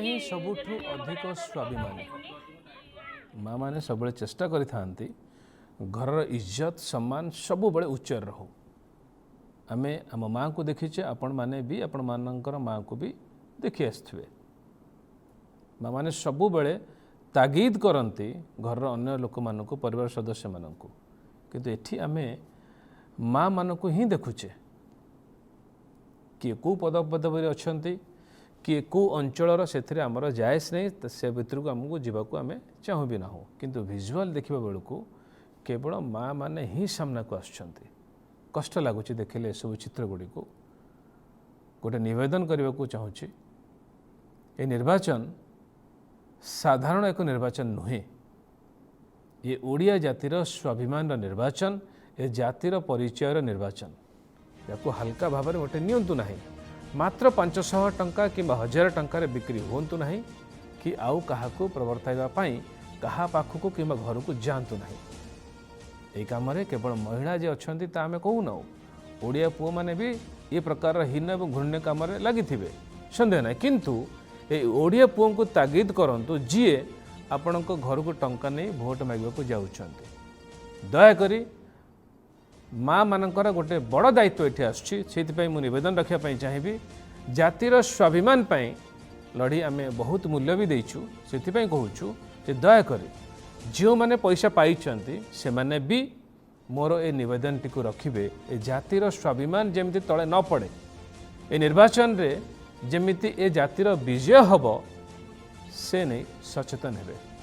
ही सबुठु अधिक स्वाभिमानी माँ मैंने सब चेष्टा करि थांती घर इज्जत सम्मान सब बड़े उच्च रहू आमे आम माँ को देखीचे आपण माने भी आपण मानकर माँ को भी देखी आसथिबे माँ मैंने सब बड़े तागिद करती घर अन्य लोक मान को परिवार सदस्य मान को किंतु एठी आमे माँ मान को ही देखुचे किए को पदपदवी अच्छा किए को अंचल से आमर जायस नहीं से भितर को आमको जावाक आम चाहू भी ना किंतु विजुअल देखा बेलू केवल माँ मैंने ही सामना को आसुच्चंती कष्ट लगुच देखिले ए सब चित्र गुड़ी को गोटे निवेदन करने को चाहूँगी ये निर्वाचन साधारण एक निर्वाचन नुहे ये ओडिया जातिर स्वाभिमान निर्वाचन ए जातिर परिचयर निर्वाचन या हल्का भाव में गोटे नियंतु ना मात्र 500 टंका कि 1000 टंकार बिक्री हूँ ना कि आउ क्या प्रवर्ताइवाई क्या पाखक कि घर को जातु ना यही कम केवल महिला जी अच्छा आम कहूना ओडिया पुओ मैंने भी ये प्रकार हीन और घृण्य कम लगी सन्देह ना किंतु ये ओडिया पुओं को तागिद करंतु जीए आपण घर को टंका नहीं भोट मांगवाक जाऊँच दयाकोरी माँ मानकर गोटे बड़ दायित्व ये आसुँच निवेदन रखापी चाहिए जातिर स्वाभिमान लड़ी आम बहुत मूल्य भी देचु से कहूँ दयाकोरी जो मैंने पैसा पाई से माने भी मोर ए निवेदन टी रखिए ए जातिर स्वाभिमान जमी तले न पड़े ए निर्वाचन रे जमिति ए जातिर विजय हब से नहीं सचेतन हेबे।